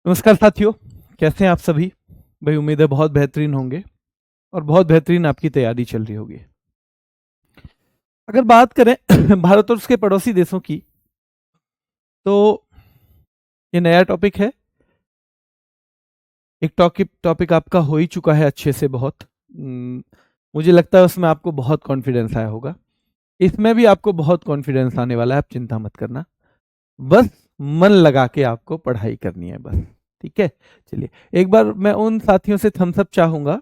नमस्कार साथियों, कैसे हैं आप सभी। भाई उम्मीद है बहुत बेहतरीन होंगे और बहुत बेहतरीन आपकी तैयारी चल रही होगी। अगर बात करें भारत और उसके पड़ोसी देशों की, तो ये नया टॉपिक है। एक टॉपिक आपका हो ही चुका है अच्छे से बहुत। मुझे लगता है उसमें आपको बहुत कॉन्फिडेंस आया होगा। इसमें भी आपको बहुत कॉन्फिडेंस आने वाला है, आप चिंता मत करना। बस मन लगा के आपको पढ़ाई करनी है बस। ठीक है, चलिए एक बार मैं उन साथियों से थम्स अप चाहूंगा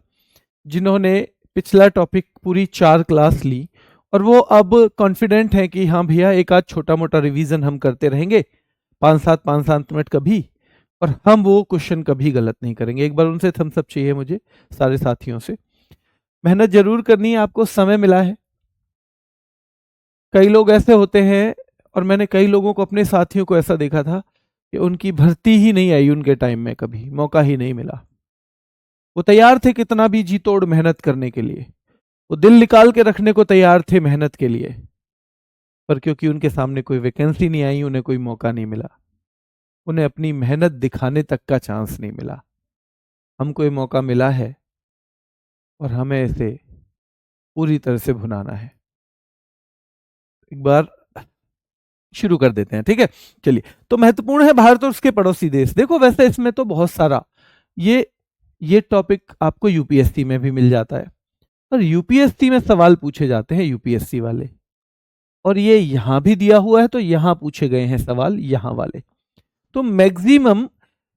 जिन्होंने पिछला टॉपिक पूरी 4 क्लास ली और वो अब कॉन्फिडेंट हैं कि हाँ भैया एक आध छोटा मोटा रिवीजन हम करते रहेंगे 5-7 मिनट कभी, और हम वो क्वेश्चन कभी गलत नहीं करेंगे। एक बार उनसे थम्स अप चाहिए मुझे, सारे साथियों से। मेहनत जरूर करनी है, आपको समय मिला है। कई लोग ऐसे होते हैं, और मैंने कई लोगों को, अपने साथियों को ऐसा देखा था कि उनकी भर्ती ही नहीं आई, उनके टाइम में कभी मौका ही नहीं मिला। वो तैयार थे कितना भी जी तोड़ मेहनत करने के लिए, वो दिल निकाल के रखने को तैयार थे मेहनत के लिए, पर क्योंकि उनके सामने कोई वैकेंसी नहीं आई, उन्हें कोई मौका नहीं मिला, उन्हें अपनी मेहनत दिखाने तक का चांस नहीं मिला। हमको ये मौका मिला है और हमें इसे पूरी तरह से भुनाना है। एक बार शुरू कर देते हैं, ठीक है। चलिए, तो महत्वपूर्ण है भारत और उसके पड़ोसी देश। देखो वैसे इसमें तो बहुत सारा ये टॉपिक आपको यूपीएससी में भी मिल जाता है, और यूपीएससी में सवाल पूछे जाते हैं यूपीएससी वाले, और ये यहां भी दिया हुआ है तो यहां पूछे गए हैं सवाल यहां वाले। तो मैक्सिमम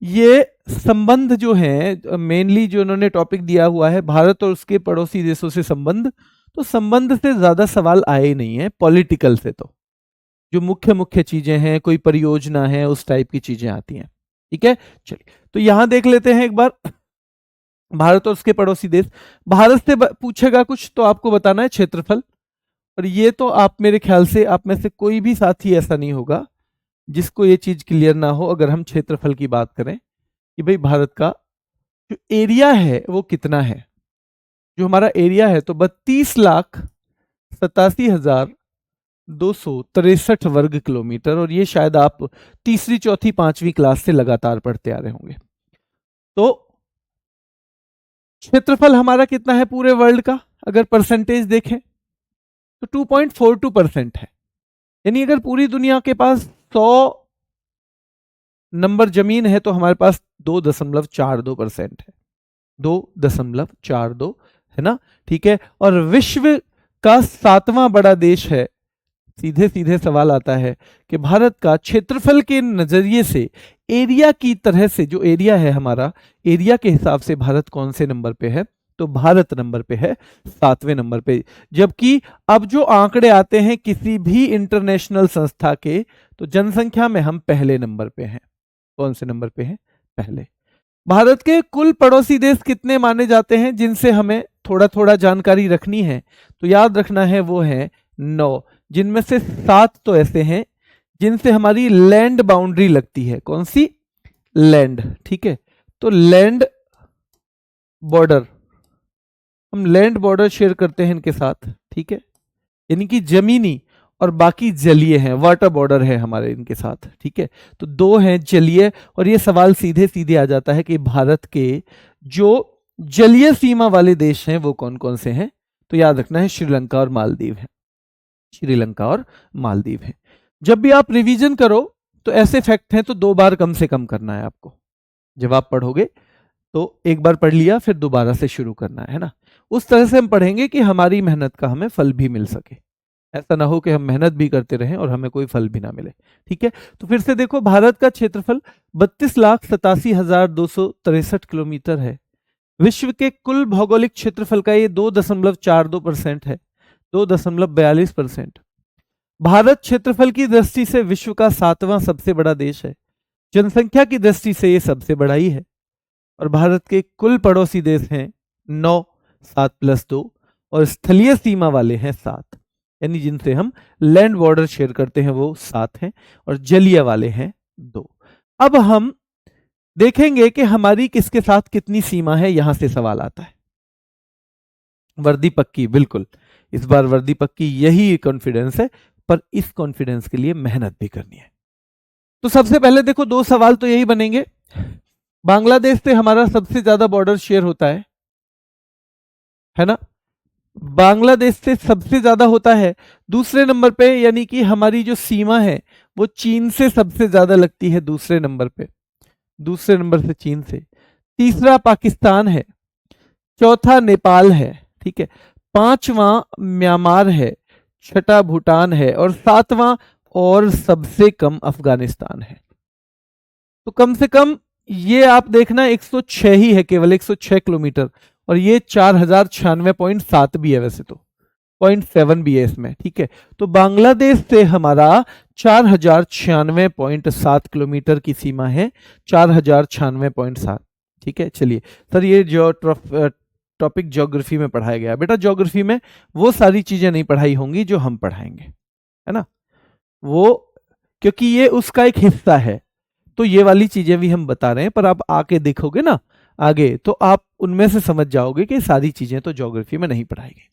ये संबंध जो है, मेनली जो उन्होंने टॉपिक दिया हुआ है भारत और उसके पड़ोसी देशों से संबंध, तो संबंध से ज्यादा सवाल आए ही नहीं है। पॉलिटिकल से तो जो मुख्य मुख्य चीजें हैं, कोई परियोजना है, उस टाइप की चीजें आती हैं। ठीक है, चलिए तो यहां देख लेते हैं एक बार भारत और उसके पड़ोसी देश। भारत से पूछेगा कुछ तो आपको बताना है क्षेत्रफल, और ये तो आप, मेरे ख्याल से आप में से कोई भी साथी ऐसा नहीं होगा जिसको ये चीज क्लियर ना हो। अगर हम क्षेत्रफल की बात करें कि भाई भारत का जो एरिया है वो कितना है, जो हमारा एरिया है तो 32,87,263 वर्ग किलोमीटर, और ये शायद आप तीसरी चौथी पांचवी क्लास से लगातार पढ़ते आ रहे होंगे। तो क्षेत्रफल हमारा कितना है पूरे वर्ल्ड का, अगर परसेंटेज देखें तो 2.42% है। यानी अगर पूरी दुनिया के पास 100 नंबर जमीन है तो हमारे पास 2.42% है, 2.42 है ना। ठीक है, और विश्व का 7वां बड़ा देश है। सीधे सीधे सवाल आता है कि भारत का क्षेत्रफल के नजरिए से, एरिया की तरह से, जो एरिया है हमारा, एरिया के हिसाब से भारत कौन से नंबर पे है, तो भारत नंबर पे है 7वें नंबर पे। जबकि अब जो आंकड़े आते हैं किसी भी इंटरनेशनल संस्था के, तो जनसंख्या में हम पहले नंबर पे हैं। कौन से नंबर पे हैं, पहले। भारत के कुल पड़ोसी देश कितने माने जाते हैं जिनसे हमें थोड़ा थोड़ा जानकारी रखनी है, तो याद रखना है वो है 9, जिनमें से 7 तो ऐसे हैं जिनसे हमारी लैंड बाउंड्री लगती है। कौन सी, लैंड। ठीक है, तो लैंड बॉर्डर, हम लैंड बॉर्डर शेयर करते हैं इनके साथ। ठीक है, यानी कि जमीनी, और बाकी जलीय हैं, वाटर बॉर्डर है हमारे इनके साथ। ठीक है, तो 2 हैं जलीय, और ये सवाल सीधे सीधे आ जाता है कि भारत के जो जलीय सीमा वाले देश हैं वो कौन कौन से हैं, तो याद रखना है श्रीलंका और मालदीव है। श्रीलंका और मालदीव है। जब भी आप रिवीजन करो तो ऐसे फैक्ट हैं तो 2 बार कम से कम करना है आपको। जब आप पढ़ोगे तो एक बार पढ़ लिया, फिर दोबारा से शुरू करना है ना। उस तरह से हम पढ़ेंगे कि हमारी मेहनत का हमें फल भी मिल सके। ऐसा ना हो कि हम मेहनत भी करते रहें और हमें कोई फल भी ना मिले। ठीक है, तो फिर से देखो, भारत का क्षेत्रफल 32,87,263 किलोमीटर है। विश्व के कुल भौगोलिक क्षेत्रफल का ये 2.42% है, 2.42%। भारत क्षेत्रफल की दृष्टि से विश्व का 7वां सबसे बड़ा देश है। जनसंख्या की दृष्टि से ये सबसे बड़ा ही है, और भारत के कुल पड़ोसी देश हैं 9, 7 + 2, और स्थलीय सीमा वाले हैं 7, यानी जिनसे हम लैंड बॉर्डर शेयर करते हैं वो 7 हैं, और जलीय वाले हैं 2। अब हम देखेंगे कि हमारी किसके साथ कितनी सीमा है, यहां से सवाल आता है। वर्दी पक्की, बिल्कुल इस बार वर्दी पक्की, यही कॉन्फिडेंस है, पर इस कॉन्फिडेंस के लिए मेहनत भी करनी है। तो सबसे पहले देखो 2 सवाल तो यही बनेंगे। बांग्लादेश से हमारा सबसे ज्यादा बॉर्डर शेयर होता है ना, बांग्लादेश से सबसे ज्यादा होता है। दूसरे नंबर पे यानी कि हमारी जो सीमा है वो चीन से सबसे ज्यादा लगती है, दूसरे नंबर पे, दूसरे नंबर से चीन से। तीसरा पाकिस्तान है, चौथा नेपाल है, ठीक है, पांचवा म्यांमार है, छठा भूटान है और सातवां और सबसे कम अफगानिस्तान है। तो कम से कम ये आप देखना 106 ही है, केवल 106 किलोमीटर, और ये 4096.7 भी है, वैसे तो 0.7 भी है इसमें, ठीक है। तो बांग्लादेश से हमारा 4096.7 किलोमीटर की सीमा है, 4096.7, ठीक है। चलिए सर, ये जो टॉपिक ज्योग्राफी में पढ़ाया गया बेटा, ज्योग्राफी में वो सारी चीजें नहीं पढ़ाई होंगी जो हम पढ़ाएंगे, है ना, वो क्योंकि ये उसका एक हिस्सा है, तो ये वाली चीजें भी हम बता रहे हैं, पर आप आके देखोगे ना आगे तो आप उनमें से समझ जाओगे कि सारी चीजें तो ज्योग्राफी में नहीं पढ़ाई गई।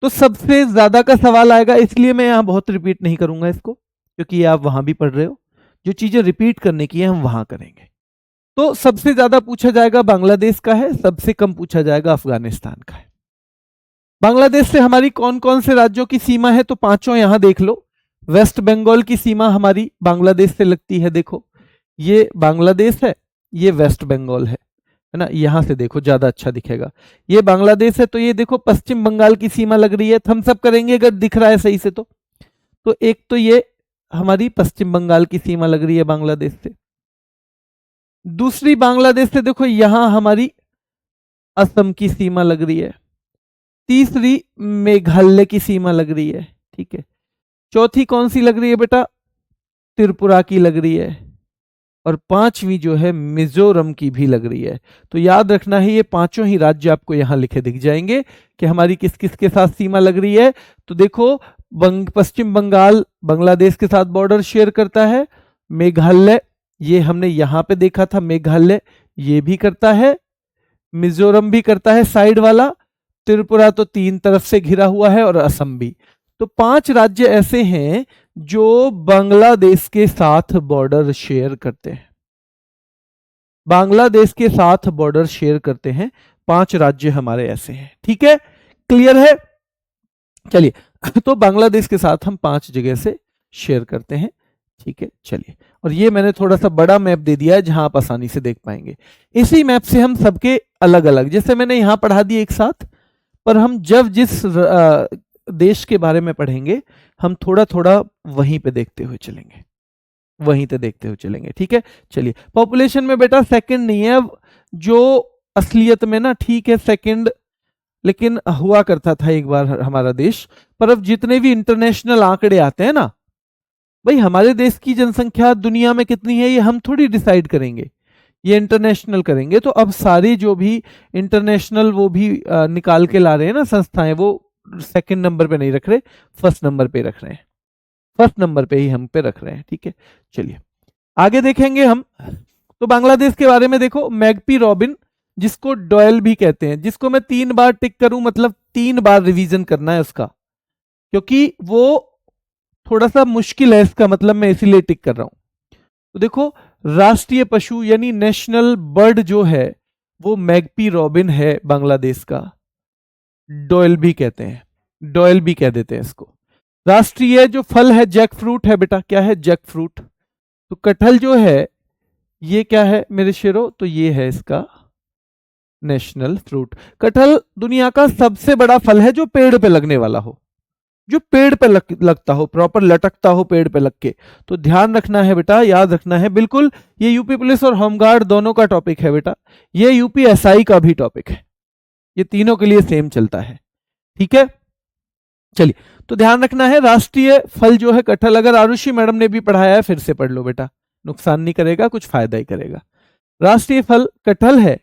तो सबसे ज्यादा का सवाल आएगा, इसलिए मैं यहां बहुत रिपीट नहीं करूंगा इसको, क्योंकि ये आप वहां भी पढ़ रहे हो, जो चीजें रिपीट करने की है हम वहां करेंगे। तो सबसे ज्यादा पूछा जाएगा बांग्लादेश का है, सबसे कम पूछा जाएगा अफगानिस्तान का है। बांग्लादेश से हमारी कौन कौन से राज्यों की सीमा है, तो पांचों यहां देख लो। वेस्ट बंगाल की सीमा हमारी बांग्लादेश से लगती है, देखो ये बांग्लादेश है, ये वेस्ट बंगाल है ना, यहां से देखो ज्यादा अच्छा दिखेगा, ये बांग्लादेश है, तो ये देखो पश्चिम बंगाल की सीमा लग रही है, थम्स अप करेंगे अगर दिख रहा है सही से तो एक तो ये हमारी पश्चिम बंगाल की सीमा लग रही है बांग्लादेश से। दूसरी बांग्लादेश से देखो यहां हमारी असम की सीमा लग रही है। तीसरी मेघालय की सीमा लग रही है, ठीक है। चौथी कौन सी लग रही है बेटा, त्रिपुरा की लग रही है, और पांचवी जो है मिजोरम की भी लग रही है। तो याद रखना है ये पांचों ही राज्य आपको यहां लिखे दिख जाएंगे कि हमारी किस किस के साथ सीमा लग रही है। तो देखो पश्चिम बंगाल बांग्लादेश के साथ बॉर्डर शेयर करता है, मेघालय ये हमने यहां पे देखा था, मेघालय ये भी करता है, मिजोरम भी करता है साइड वाला, त्रिपुरा तो तीन तरफ से घिरा हुआ है, और असम भी। तो 5 राज्य ऐसे हैं जो बांग्लादेश के साथ बॉर्डर शेयर करते हैं, बांग्लादेश के साथ बॉर्डर शेयर करते हैं, 5 राज्य हमारे ऐसे हैं, ठीक है, क्लियर है। चलिए तो बांग्लादेश के साथ हम 5 जगह से शेयर करते हैं, ठीक है। चलिए, और ये मैंने थोड़ा सा बड़ा मैप दे दिया है जहां आप आसानी से देख पाएंगे। इसी मैप से हम सबके अलग अलग, जैसे मैंने यहां पढ़ा दिए एक साथ, पर हम जब जिस देश के बारे में पढ़ेंगे हम थोड़ा थोड़ा वहीं पे देखते हुए चलेंगे, वहीं पे देखते हुए चलेंगे, ठीक है। चलिए, पॉपुलेशन में बेटा सेकंड नहीं है अब, जो असलियत में ना, ठीक है सेकंड, लेकिन हुआ करता था एक बार हमारा देश, पर अब जितने भी इंटरनेशनल आंकड़े आते हैं ना, भाई हमारे देश की जनसंख्या दुनिया में कितनी है ये हम थोड़ी डिसाइड करेंगे, ये इंटरनेशनल करेंगे। तो अब सारी जो भी इंटरनेशनल वो भी निकाल के ला रहे हैं ना संस्थाएं, वो सेकंड नंबर पे नहीं रख रहे, फर्स्ट नंबर पे रख रहे हैं, फर्स्ट नंबर पे ही हम पे रख रहे हैं, ठीक है। चलिए आगे देखेंगे हम। तो बांग्लादेश के बारे में देखो, मैगपी रॉबिन, जिसको डॉयल भी कहते हैं, जिसको मैं 3 बार टिक करूं मतलब 3 बार रिवीजन करना है उसका, क्योंकि वो थोड़ा सा मुश्किल है इसका मतलब, मैं इसीलिए टिक कर रहा हूं। तो देखो राष्ट्रीय पशु यानी नेशनल बर्ड जो है वो मैगपी रॉबिन है बांग्लादेश का, डॉयल भी कहते हैं, डॉयल भी कह देते हैं इसको। राष्ट्रीय जो फल है जैक फ्रूट है बेटा, क्या है जैक फ्रूट। तो कटहल जो है ये क्या है मेरे शेरों, तो ये है इसका नेशनल फ्रूट। कटहल दुनिया का सबसे बड़ा फल है जो पेड़ पे लगने वाला हो, जो पेड़ पे लगता हो, प्रॉपर लटकता हो पेड़ पे लग के। तो ध्यान रखना है बेटा, याद रखना है बिल्कुल, ये यूपी पुलिस और होमगार्ड दोनों का टॉपिक है बेटा, ये यूपी एसआई का भी टॉपिक है, ये तीनों के लिए सेम चलता है, ठीक है। चलिए, तो ध्यान रखना है राष्ट्रीय फल जो है कटहल, अगर आरुषि मैडम ने भी पढ़ाया है फिर से पढ़ लो बेटा, नुकसान नहीं करेगा, कुछ फायदा ही करेगा। राष्ट्रीय फल कटहल है।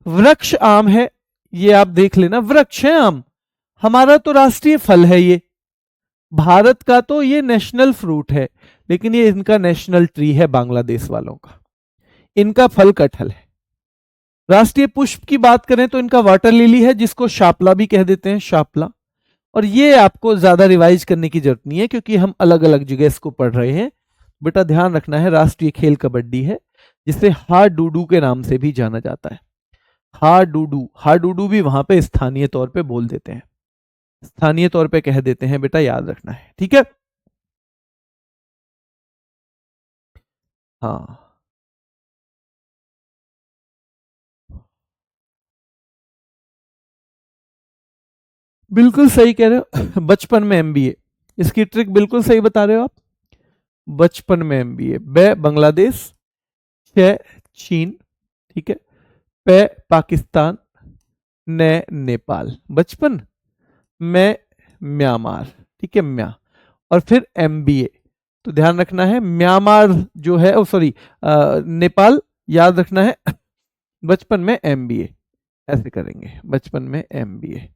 वृक्ष आम है, ये आप देख लेना, वृक्ष है आम, हमारा तो राष्ट्रीय फल है ये, भारत का तो ये नेशनल फ्रूट है, लेकिन ये इनका नेशनल ट्री है बांग्लादेश वालों का, इनका फल कटहल है। राष्ट्रीय पुष्प की बात करें तो इनका वाटर लिली है, जिसको शापला भी कह देते हैं, शापला। और ये आपको ज्यादा रिवाइज करने की जरूरत नहीं है क्योंकि हम अलग अलग जगह इसको पढ़ रहे हैं बेटा, ध्यान रखना है। राष्ट्रीय खेल कबड्डी है, जिसे हाडूडू के नाम से भी जाना जाता है। हाडूडू, हाडूडू भी वहां पे स्थानीय तौर पे बोल देते हैं, स्थानीय तौर पे कह देते हैं, बेटा याद रखना है, ठीक है। हाँ बिल्कुल सही कह रहे हो। बचपन में एमबीए, इसकी ट्रिक बिल्कुल सही बता रहे हो आप। बचपन में एमबीए, ब बांग्लादेश, च चीन, ठीक है, प पाकिस्तान, न नेपाल, बचपन में म्यांमार, ठीक है, म्या, और फिर एमबीए। तो ध्यान रखना है म्यांमार जो है, ओ सॉरी नेपाल, याद रखना है बचपन में एमबीए, ऐसे करेंगे, बचपन में एमबीए।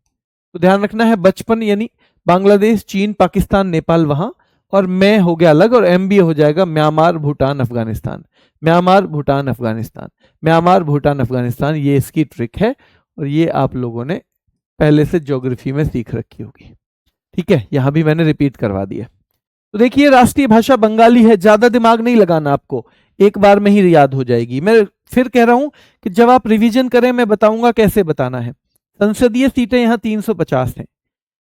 तो ध्यान रखना है बचपन यानी बांग्लादेश, चीन, पाकिस्तान, नेपाल वहां, और मैं हो गया अलग, और एमबीए हो जाएगा Myanmar, Bhutan, Afghanistan, Myanmar, Bhutan, Afghanistan, Myanmar, Bhutan, Afghanistan. ये इसकी ट्रिक है, और ये आप लोगों ने पहले से ज्योग्राफी में सीख रखी होगी, ठीक है। यहां भी मैंने रिपीट करवा दिया। तो देखिए राष्ट्रीय भाषा बंगाली है, ज्यादा दिमाग नहीं लगाना आपको, एक बार में ही याद हो जाएगी। मैं फिर कह रहा हूं कि जब आप रिवीजन करें मैं बताऊंगा कैसे बताना है। संसदीय सीटें यहां 350 हैं,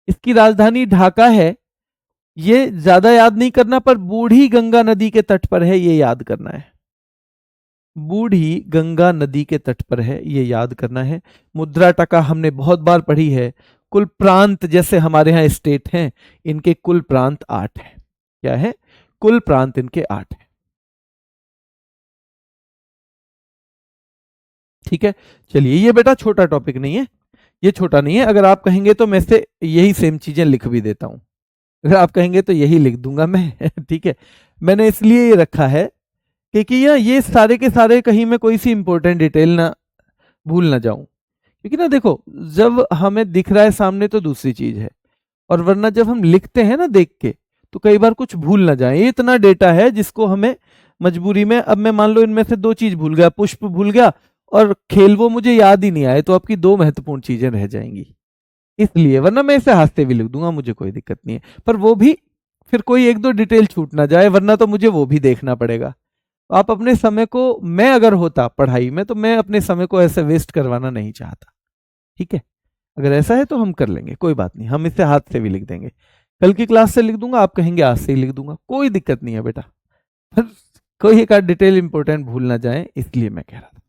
इसकी राजधानी ढाका है, ये ज्यादा याद नहीं करना, पर बूढ़ी गंगा नदी के तट पर है, ये याद करना है, बूढ़ी गंगा नदी के तट पर है, ये याद करना है। मुद्रा टका हमने बहुत बार पढ़ी है। कुल प्रांत, जैसे हमारे यहाँ स्टेट हैं, इनके कुल प्रांत 8 हैं। क्या है? कुल प्रांत इनके 8 हैं, ठीक है। चलिए ये बेटा छोटा टॉपिक नहीं है, ये छोटा नहीं है। अगर आप कहेंगे तो मैं से यही सेम चीजें लिख भी देता हूं, अगर आप कहेंगे तो यही लिख दूंगा मैं ठीक है। मैंने इसलिए ये रखा है क्योंकि ये सारे के सारे कहीं मैं कोई सी इंपॉर्टेंट डिटेल ना भूल ना जाऊं, क्योंकि ना देखो जब हमें दिख रहा है सामने तो दूसरी चीज है, और वरना जब हम लिखते हैं ना देख के, तो कई बार कुछ भूल ना जाए। ये इतना डेटा है जिसको हमें मजबूरी में, अब मैं मान लो इनमें से 2 चीज भूल गया, पुष्प भूल गया और खेल, वो मुझे याद ही नहीं आए, तो आपकी 2 महत्वपूर्ण चीजें रह जाएंगी, इसलिए। वरना मैं इसे हाथ से भी लिख दूंगा, मुझे कोई दिक्कत नहीं है, पर वो भी फिर कोई 1-2 डिटेल छूट ना जाए, वरना तो मुझे वो भी देखना पड़ेगा। आप अपने समय को, मैं अगर होता पढ़ाई में तो मैं अपने समय को ऐसे वेस्ट करवाना नहीं चाहता, ठीक है। अगर ऐसा है तो हम कर लेंगे, कोई बात नहीं, हम इसे हाथ से भी लिख देंगे, कल की क्लास से लिख दूंगा, आप कहेंगे आज से ही लिख दूंगा, कोई दिक्कत नहीं है बेटा, पर कोई एक आध डिटेल इंपॉर्टेंट भूल ना जाए, इसलिए मैं कह रहा था।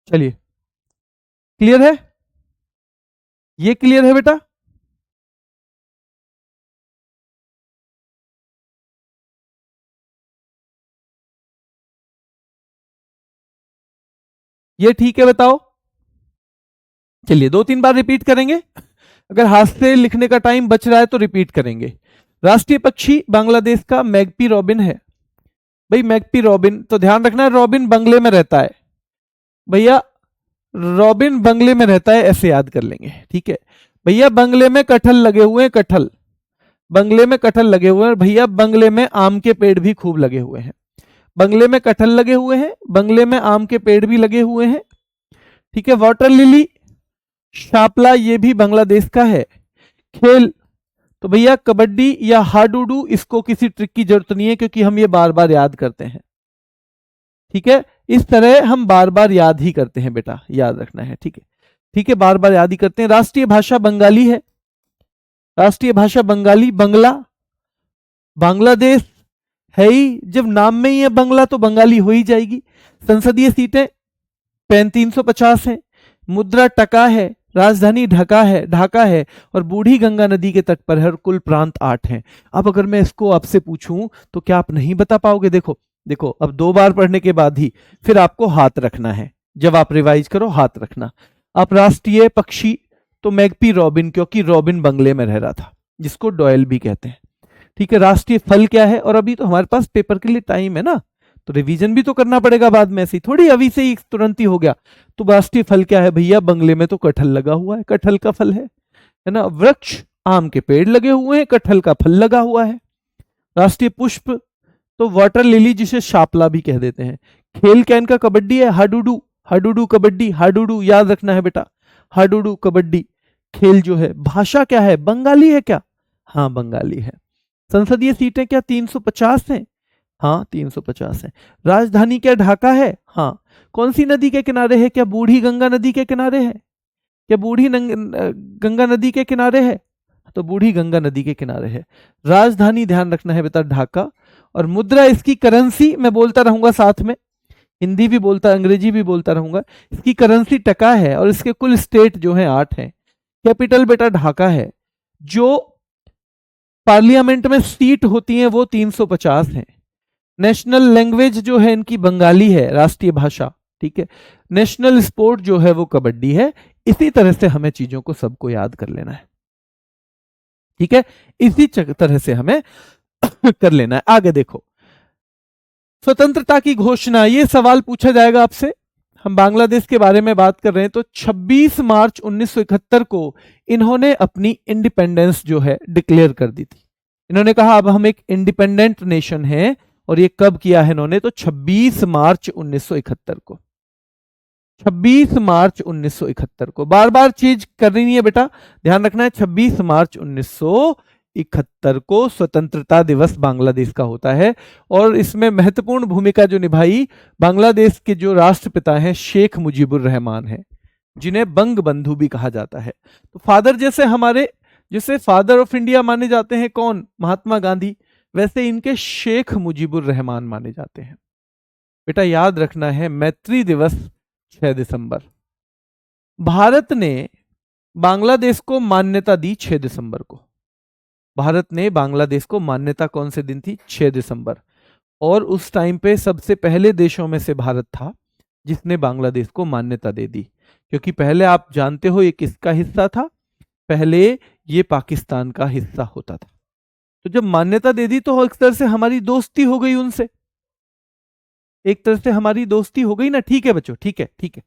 चलिए क्लियर है, ये क्लियर है बेटा? ये ठीक है, बताओ। चलिए 2-3 बार रिपीट करेंगे, अगर हाथ से लिखने का टाइम बच रहा है तो रिपीट करेंगे। राष्ट्रीय पक्षी बांग्लादेश का मैगपी रॉबिन है। भाई मैगपी रॉबिन, तो ध्यान रखना है रॉबिन बंगले में रहता है भैया, रॉबिन बंगले में रहता है, ऐसे याद कर लेंगे, ठीक है भैया। बंगले में कटहल लगे हुए हैं, कटहल, बंगले में कटहल लगे हुए हैं भैया, बंगले में आम के पेड़ भी खूब लगे हुए हैं। बंगले में कटहल लगे हुए हैं, बंगले में आम के पेड़ भी लगे हुए हैं, ठीक है। वाटर लिली, शापला, ये भी बांग्लादेश का है। खेल, तो भैया कबड्डी या हाडूडू, इसको किसी ट्रिक की जरूरत नहीं है क्योंकि हम ये बार बार याद करते हैं, ठीक है। इस तरह हम बार बार याद ही करते हैं बेटा, याद रखना है, ठीक है, ठीक है, बार बार याद ही करते हैं। राष्ट्रीय भाषा बंगाली है, राष्ट्रीय भाषा बंगाली, बंगला, बांग्लादेश है ही, जब नाम में ही है बंगला तो बंगाली हो ही जाएगी। संसदीय सीटें 350 है, मुद्रा टका है, राजधानी ढाका है, और बूढ़ी गंगा नदी के तट पर है, और कुल प्रांत 8 हैं। अब अगर मैं इसको आपसे पूछूं तो क्या आप नहीं बता पाओगे? देखो देखो, अब 2 बार पढ़ने के बाद ही फिर आपको हाथ रखना है, जब आप रिवाइज करो हाथ रखना। आप राष्ट्रीय पक्षी, तो मैगपी रॉबिन, क्योंकि रॉबिन बंगले में रह रहा था, जिसको डॉयल भी कहते हैं, ठीक है। राष्ट्रीय फल क्या है, और अभी तो हमारे पास पेपर के लिए टाइम है ना, तो रिवीजन भी तो करना पड़ेगा बाद में, ऐसे ही थोड़ी अभी से ही तुरंत ही हो गया। तो राष्ट्रीय फल क्या है भैया, बंगले में तो कटहल लगा हुआ है, कटहल का फल है ना। वृक्ष, आम के पेड़ लगे हुए हैं, कटहल का फल लगा हुआ है। राष्ट्रीय पुष्प तो वाटर लिली, जिसे शापला भी कह देते हैं। खेल क्या इनका, कबड्डी है, हाडूडू, हाडूडू कबड्डी, हाडूडू याद रखना है बेटा, हाडूडू कबड्डी खेल जो है। भाषा क्या है, बंगाली है क्या, हाँ बंगाली है। संसदीय सीटें क्या 350 हैं, हाँ 350 है। राजधानी क्या ढाका है, हाँ। कौन सी नदी के किनारे है, क्या बूढ़ी गंगा नदी के किनारे है, क्या बूढ़ी गंगा नदी के किनारे है, तो बूढ़ी गंगा नदी के किनारे है। राजधानी ध्यान रखना है बेटा ढाका। और मुद्रा इसकी करेंसी, मैं बोलता रहूंगा साथ में, हिंदी भी बोलता, अंग्रेजी भी बोलता रहूंगा। इसकी करेंसी टका है और इसके कुल स्टेट जो है 8 हैं। कैपिटल बेटा ढाका है। जो पार्लियामेंट में सीट होती हैं वो 350 हैं। नेशनल लैंग्वेज जो है इनकी बंगाली है, राष्ट्रीय भाषा, ठीक है। नेशनल स्पोर्ट जो है वो कबड्डी है। इसी तरह से हमें चीजों को सबको याद कर लेना है, ठीक है, इसी तरह से हमें कर लेना है। आगे देखो, स्वतंत्रता की घोषणा, ये सवाल पूछा जाएगा आपसे। हम बांग्लादेश के बारे में बात कर रहे हैं, तो 26 मार्च 1971 को इन्होंने अपनी इंडिपेंडेंस जो है डिक्लेयर कर दी थी। इन्होंने कहा अब हम एक इंडिपेंडेंट नेशन हैं। और ये कब किया है इन्होंने, तो 26 मार्च 1971 को, 26 मार्च 1971 को। बार बार चीज करनी नहीं है बेटा, ध्यान रखना है। 26 मार्च 1971 को स्वतंत्रता दिवस बांग्लादेश का होता है। और इसमें महत्वपूर्ण भूमिका जो निभाई बांग्लादेश के जो राष्ट्रपिता हैं शेख मुजीबुर रहमान हैं, जिन्हें बंग बंधु भी कहा जाता है। तो फादर जैसे हमारे, जिसे फादर ऑफ इंडिया माने जाते हैं कौन, महात्मा गांधी, वैसे इनके शेख मुजीबुर रहमान माने जाते हैं। बेटा याद रखना है, मैत्री दिवस 6 दिसंबर। भारत ने बांग्लादेश को मान्यता दी 6 दिसंबर को। भारत ने बांग्लादेश को मान्यता कौन से दिन थी, 6 दिसंबर। और उस टाइम पे सबसे पहले देशों में से भारत था जिसने बांग्लादेश को मान्यता दे दी। क्योंकि पहले आप जानते हो ये किसका हिस्सा था, पहले ये पाकिस्तान का हिस्सा होता था। तो जब मान्यता दे दी तो एक तरह से हमारी दोस्ती हो गई उनसे, एक तरह से हमारी दोस्ती हो गई ना, ठीक है बच्चों, ठीक है, ठीक है,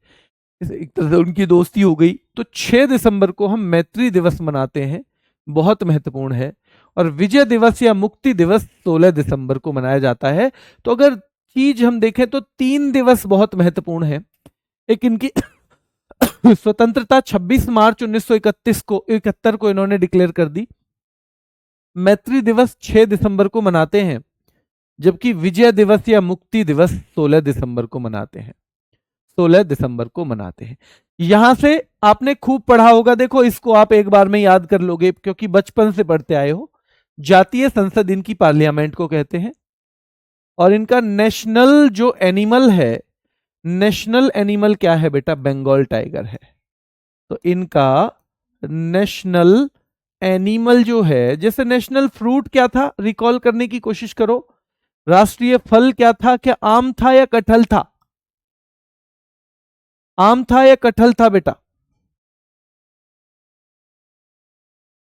एक तरह से उनकी दोस्ती हो गई। तो 6 दिसंबर को हम मैत्री दिवस मनाते हैं, बहुत महत्वपूर्ण है। और विजय दिवस या मुक्ति दिवस 16 दिसंबर को मनाया जाता है। तो अगर चीज हम देखें तो 3 दिवस बहुत महत्वपूर्ण है। एक इनकी स्वतंत्रता 26 मार्च 1931 को 71 को इन्होंने डिक्लेयर कर दी। मैत्री दिवस 6 दिसंबर को मनाते हैं, जबकि विजय दिवस या मुक्ति दिवस 16 दिसंबर को मनाते हैं, 16 दिसंबर को मनाते हैं। यहां से आपने खूब पढ़ा होगा, देखो इसको आप एक बार में याद कर लोगे क्योंकि बचपन से पढ़ते आए हो। जातीय संसद इनकी पार्लियामेंट को कहते हैं। और इनका नेशनल जो एनिमल है, नेशनल एनिमल क्या है बेटा, बंगाल टाइगर है। तो इनका नेशनल एनिमल जो है, जैसे नेशनल फ्रूट क्या था, रिकॉल करने की कोशिश करो। राष्ट्रीय फल क्या था, क्या आम था या कटहल था, आम था या कटहल था बेटा,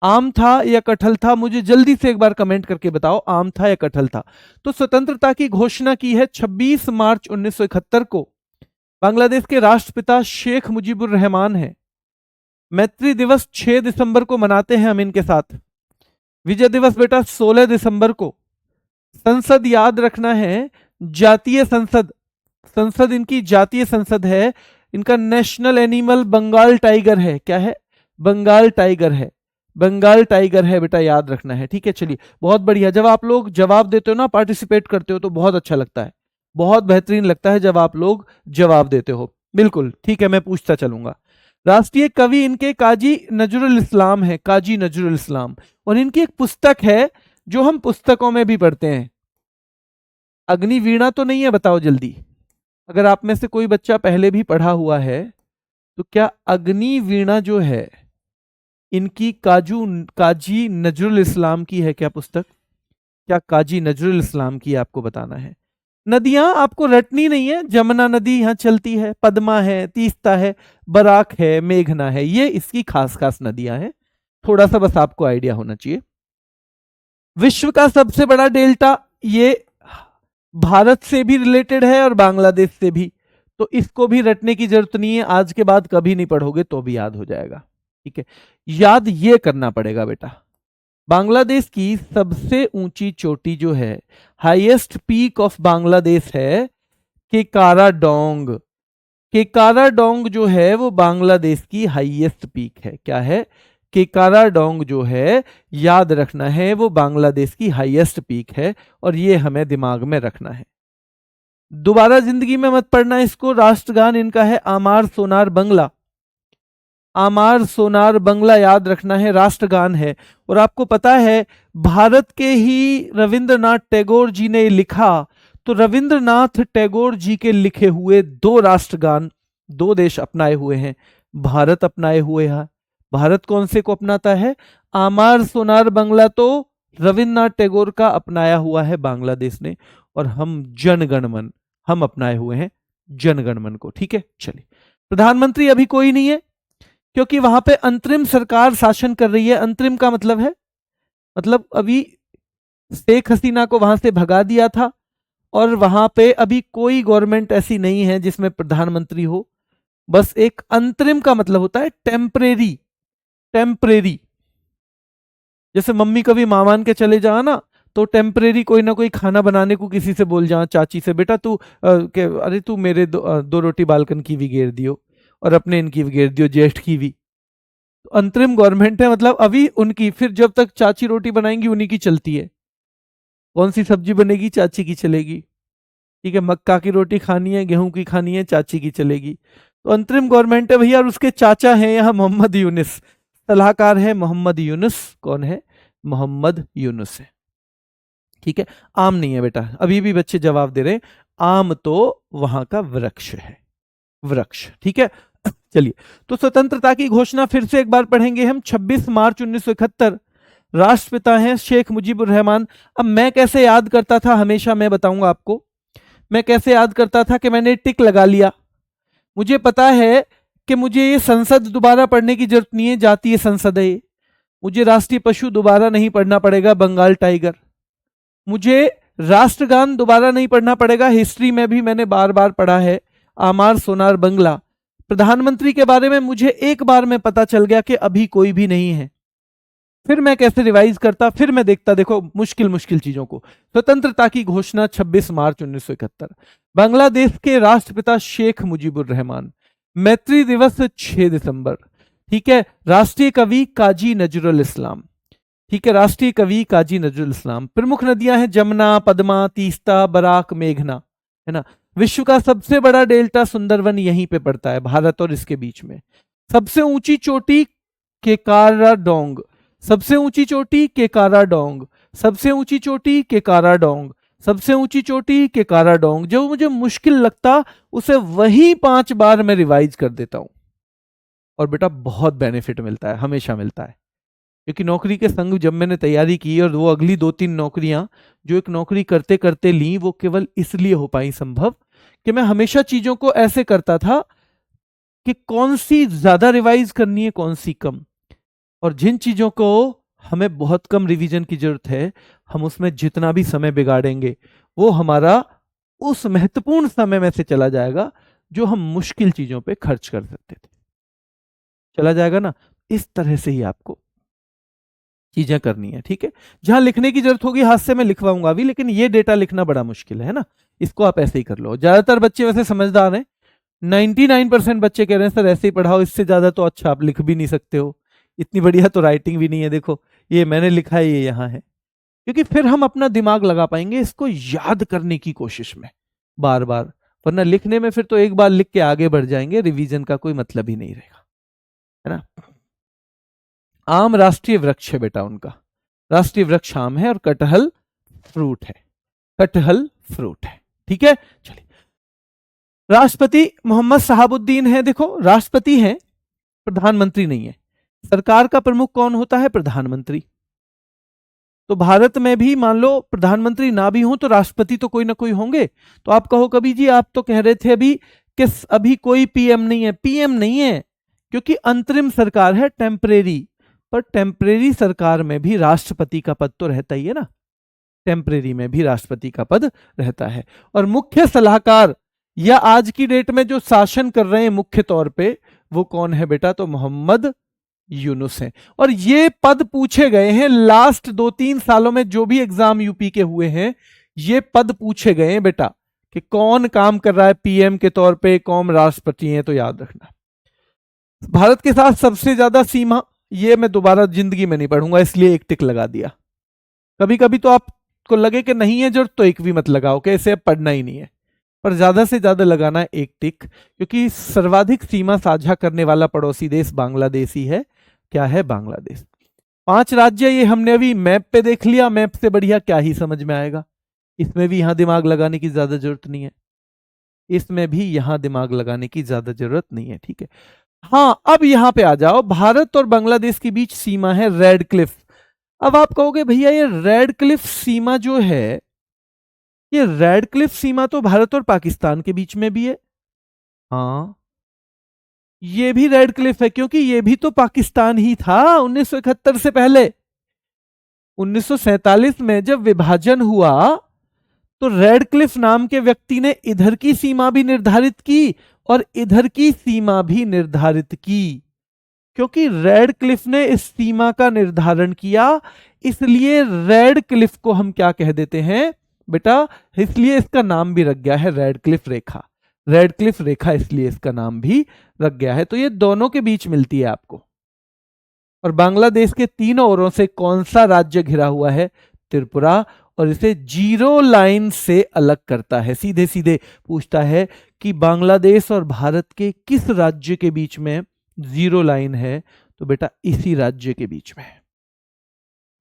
आम था या कटहल था, मुझे जल्दी से एक बार कमेंट करके बताओ, आम था या कटहल था। तो स्वतंत्रता की घोषणा की है 26 मार्च 1971 को। बांग्लादेश के राष्ट्रपिता शेख मुजीबुर रहमान हैं। मैत्री दिवस 6 दिसंबर को मनाते हैं हम इनके साथ। विजय दिवस बेटा 16 दिसंबर को। संसद याद रखना है, जातीय संसद, संसद इनकी जातीय संसद है। इनका नेशनल एनिमल बंगाल टाइगर है, क्या है, बंगाल टाइगर है, बंगाल टाइगर है बेटा, याद रखना है, ठीक है। चलिए बहुत बढ़िया, जब आप लोग जवाब देते हो ना, पार्टिसिपेट करते हो तो बहुत अच्छा लगता है, बहुत बेहतरीन लगता है जब आप लोग जवाब देते हो। बिल्कुल ठीक है, मैं पूछता चलूंगा। राष्ट्रीय कवि इनके काजी नजरुल इस्लाम है, काजी नजरुल इस्लाम। और इनकी एक पुस्तक है जो हम पुस्तकों में भी पढ़ते हैं। अग्निवीणा तो नहीं है, बताओ जल्दी, अगर आप में से कोई बच्चा पहले भी पढ़ा हुआ है तो क्या अग्निवीणा जो है इनकी काजी नजरुल इस्लाम की है क्या पुस्तक, क्या काजी नजरुल इस्लाम की, आपको बताना है। नदियां आपको रटनी नहीं है, जमुना नदी यहां चलती है, पद्मा है, तीस्ता है, बराक है, मेघना है, ये इसकी खास खास नदियां हैं, थोड़ा सा बस आपको आइडिया होना चाहिए। विश्व का सबसे बड़ा डेल्टा, ये भारत से भी रिलेटेड है और बांग्लादेश से भी, तो इसको भी रटने की जरूरत नहीं है, आज के बाद कभी नहीं पढ़ोगे तो भी याद हो जाएगा। ठीक है, याद ये करना पड़ेगा बेटा, बांग्लादेश की सबसे ऊंची चोटी जो है, हाईएस्ट पीक ऑफ बांग्लादेश है केकाराडोंग। केकाराडोंग जो है वो बांग्लादेश की हाईएस्ट पीक है। क्या है? केकाराडोंग जो है, याद रखना है, वो बांग्लादेश की हाईएस्ट पीक है, और ये हमें दिमाग में रखना है। दोबारा जिंदगी में मत पढ़ना इसको। राष्ट्रगान इनका है आमार सोनार बंगला। आमार सोनार बंगला याद रखना है, राष्ट्रगान है। और आपको पता है भारत के ही रविंद्रनाथ टैगोर जी ने लिखा, तो रविंद्रनाथ टैगोर जी के लिखे हुए दो राष्ट्रगान दो देश अपनाए हुए हैं, भारत अपनाए हुए है। भारत कौन से को अपनाता है? आमार सोनार बंगला तो रविंद्रनाथ टैगोर का अपनाया हुआ है बांग्लादेश ने, और हम जनगण मन हम अपनाए हुए हैं जनगण मन को। ठीक है, चलिए। प्रधानमंत्री अभी कोई नहीं है, क्योंकि वहां पे अंतरिम सरकार शासन कर रही है। अंतरिम का मतलब है, मतलब अभी शेख हसीना को वहां से भगा दिया था, और वहां पे अभी कोई गवर्नमेंट ऐसी नहीं है जिसमें प्रधानमंत्री हो। बस एक अंतरिम का मतलब होता है टेम्परेरी। टेम्परेरी, जैसे मम्मी कभी मामान के चले जा ना, तो टेम्परेरी कोई ना कोई खाना बनाने को किसी से बोल जा, चाची से, बेटा तू अरे तू मेरे दो रोटी बालकन की भी घेर दियो, और अपने इनकी भी घेर दियो, ज्येष्ठ की भी। तो अंतरिम गवर्नमेंट है, मतलब अभी उनकी, फिर जब तक चाची रोटी बनाएंगी उन्हीं की चलती है। कौन सी सब्जी बनेगी? चाची की चलेगी। ठीक है, मक्का की रोटी खानी है, गेहूं की खानी है, चाची की चलेगी। तो अंतरिम गवर्नमेंट है भैया, और उसके चाचा हैं यहाँ मोहम्मद यूनुस, सलाहकार है मोहम्मद यूनुस। कौन है? मोहम्मद यूनुस है। ठीक है, आम नहीं है बेटा, अभी भी बच्चे जवाब दे रहे हैं, आम तो वहां का वृक्ष है, वृक्ष। ठीक है, चलिए। तो स्वतंत्रता की घोषणा फिर से एक बार पढ़ेंगे हम। 26 मार्च 1971, राष्ट्रपिता हैं शेख मुजीबुर रहमान। अब मैं कैसे याद करता था, हमेशा मैं बताऊंगा आपको, मैं कैसे याद करता था कि मैंने टिक लगा लिया। मुझे पता है कि मुझे ये संसद दोबारा पढ़ने की जरूरत नहीं है, जातीय संसद है ये। मुझे राष्ट्रीय पशु दोबारा नहीं पढ़ना पड़ेगा, बंगाल टाइगर। मुझे राष्ट्रगान दोबारा नहीं पढ़ना पड़ेगा, हिस्ट्री में भी मैंने बार बार पढ़ा है, आमार सोनार बंगला। प्रधानमंत्री के बारे में मुझे एक बार में पता चल गया कि अभी कोई भी नहीं है। फिर मैं कैसे रिवाइज करता, फिर मैं देखता, देखो मुश्किल मुश्किल चीजों को। स्वतंत्रता की घोषणा 26 मार्च 1971, बांग्लादेश के राष्ट्रपिता शेख मुजीबुर रहमान, मैत्री दिवस 6 दिसंबर। ठीक है, राष्ट्रीय कवि काजी नजरुल इस्लाम। ठीक है, राष्ट्रीय कवि काजी नजरुल इस्लाम। प्रमुख नदियां हैं जमुना, पद्मा, तीस्ता, बराक, मेघना, है ना। विश्व का सबसे बड़ा डेल्टा सुंदरवन यहीं पे पड़ता है, भारत और इसके बीच में। सबसे ऊंची चोटी केकाराडोंग, सबसे ऊंची चोटी केकाराडोंग, सबसे ऊंची चोटी केकाराडोंग, सबसे ऊंची चोटी केकाराडोंग। जो मुझे मुश्किल लगता उसे वही 5 बार मैं रिवाइज कर देता हूं, और बेटा बहुत बेनिफिट मिलता है, हमेशा मिलता है। क्योंकि नौकरी के संग जब मैंने तैयारी की, और वो अगली 2-3 नौकरियां जो एक नौकरी करते करते ली, वो केवल इसलिए हो पाई संभव कि मैं हमेशा चीजों को ऐसे करता था कि कौन सी ज्यादा रिवाइज करनी है, कौन सी कम। और जिन चीजों को हमें बहुत कम रिवीजन की जरूरत है, हम उसमें जितना भी समय बिगाड़ेंगे, वो हमारा उस महत्वपूर्ण समय में से चला जाएगा जो हम मुश्किल चीजों पे खर्च कर सकते थे, चला जाएगा ना। इस तरह से ही आपको चीजें करनी है। ठीक है, जहां लिखने की जरूरत होगी हाथ से मैं लिखवाऊंगा अभी, लेकिन ये डेटा लिखना बड़ा मुश्किल है ना, इसको आप ऐसे ही कर लो। ज्यादातर बच्चे वैसे समझदार हैं, 99% बच्चे कह रहे हैं सर ऐसे ही पढ़ाओ, इससे ज्यादा तो अच्छा आप लिख भी नहीं सकते हो, इतनी बढ़िया तो राइटिंग भी नहीं है, देखो ये मैंने लिखा है, ये यहाँ है। क्योंकि फिर हम अपना दिमाग लगा पाएंगे इसको याद करने की कोशिश में बार बार, वरना लिखने में फिर तो एक बार लिख के आगे बढ़ जाएंगे, रिवीजन का कोई मतलब ही नहीं रहेगा, है ना। आम राष्ट्रीय वृक्ष है बेटा उनका, राष्ट्रीय वृक्ष आम है, और कटहल फ्रूट है, कटहल फ्रूट है। ठीक है, चलिए। राष्ट्रपति मोहम्मद शहाबुद्दीन है। देखो राष्ट्रपति हैं, प्रधानमंत्री नहीं है। सरकार का प्रमुख कौन होता है? प्रधानमंत्री। तो भारत में भी मान लो प्रधानमंत्री ना भी हो तो राष्ट्रपति तो कोई ना कोई होंगे। तो आप कहो कभी जी आप तो कह रहे थे अभी कि अभी कोई पीएम नहीं है। पीएम नहीं है क्योंकि अंतरिम सरकार है, टेम्परेरी। पर टेम्परेरी सरकार में भी राष्ट्रपति का पद तो रहता ही है ना। टेम्परेरी में भी राष्ट्रपति का पद रहता है। और मुख्य सलाहकार या आज की डेट में जो शासन कर रहे हैं मुख्य तौर पे, वो कौन है बेटा? तो मोहम्मद यूनुस हैं। और ये पद पूछे गए हैं लास्ट 2-3 सालों में, जो भी एग्जाम यूपी के हुए हैं, ये पद पूछे गए हैं बेटा कि कौन काम कर रहा है पीएम के तौर पे, कौन राष्ट्रपति हैं। तो याद रखना, भारत के साथ सबसे ज्यादा सीमा, ये मैं दोबारा जिंदगी में नहीं पढ़ूंगा, इसलिए एक टिक लगा दिया। कभी कभी तो आपको लगे कि नहीं है जरूरत, तो एक भी मत लगाओ कि इसे अब पढ़ना ही नहीं है, पर ज्यादा से ज्यादा लगाना है एक टिक, क्योंकि सर्वाधिक सीमा साझा करने वाला पड़ोसी देश बांग्लादेश ही है। क्या है? बांग्लादेश। 5 राज्य ये हमने अभी मैप पे देख लिया, मैप से बढ़िया क्या ही समझ में आएगा। इसमें भी यहां दिमाग लगाने की ज्यादा जरूरत नहीं है, इसमें भी यहां दिमाग लगाने की ज्यादा जरूरत नहीं है, ठीक है। हाँ, अब यहां पे आ जाओ, भारत और बांग्लादेश के बीच सीमा है रेड क्लिफ। अब आप कहोगे भैया ये रेड क्लिफ सीमा जो है, ये रेड क्लिफ सीमा तो भारत और पाकिस्तान के बीच में भी है। हाँ, ये भी रेड क्लिफ है, क्योंकि ये भी तो पाकिस्तान ही था 1971 से पहले। 1947 में जब विभाजन हुआ तो रेड क्लिफ नाम के व्यक्ति ने इधर की सीमा भी निर्धारित की और इधर की सीमा भी निर्धारित की। क्योंकि रेड क्लिफ ने इस सीमा का निर्धारण किया, इसलिए रेड क्लिफ को हम क्या कह देते हैं बेटा? इसलिए इसका नाम भी रख गया है रेड क्लिफ रेखा। रेड क्लिफ रेखा इसलिए इसका नाम भी रख गया है। तो ये दोनों के बीच मिलती है आपको। और बांग्लादेश के तीनों ओरों से कौन सा राज्य घिरा हुआ है? त्रिपुरा। और इसे जीरो लाइन से अलग करता है। सीधे सीधे पूछता है कि बांग्लादेश और भारत के किस राज्य के बीच में जीरो लाइन है? तो बेटा इसी राज्य के बीच में,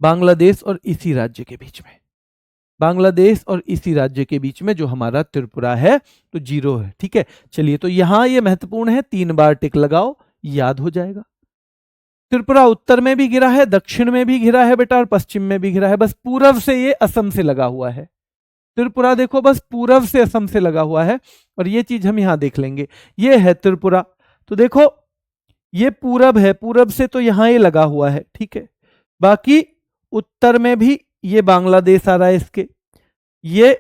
बांग्लादेश और इसी राज्य के बीच में, बांग्लादेश और इसी राज्य के बीच में जो हमारा त्रिपुरा है, तो जीरो है, ठीक है। चलिए, तो यहां ये महत्वपूर्ण है, 3 बार टिक लगाओ, याद हो जाएगा। त्रिपुरा उत्तर में भी घिरा है, दक्षिण में भी घिरा है बेटा, और पश्चिम में भी घिरा है। बस पूरब से ये असम से लगा हुआ है। त्रिपुरा देखो, बस पूरब से असम से लगा हुआ है। और ये चीज हम यहां देख लेंगे, ये है त्रिपुरा। तो देखो ये पूरब है, पूरब से तो यहां ये लगा हुआ है, ठीक है। बाकी उत्तर में भी ये बांग्लादेश आ रहा है इसके, ये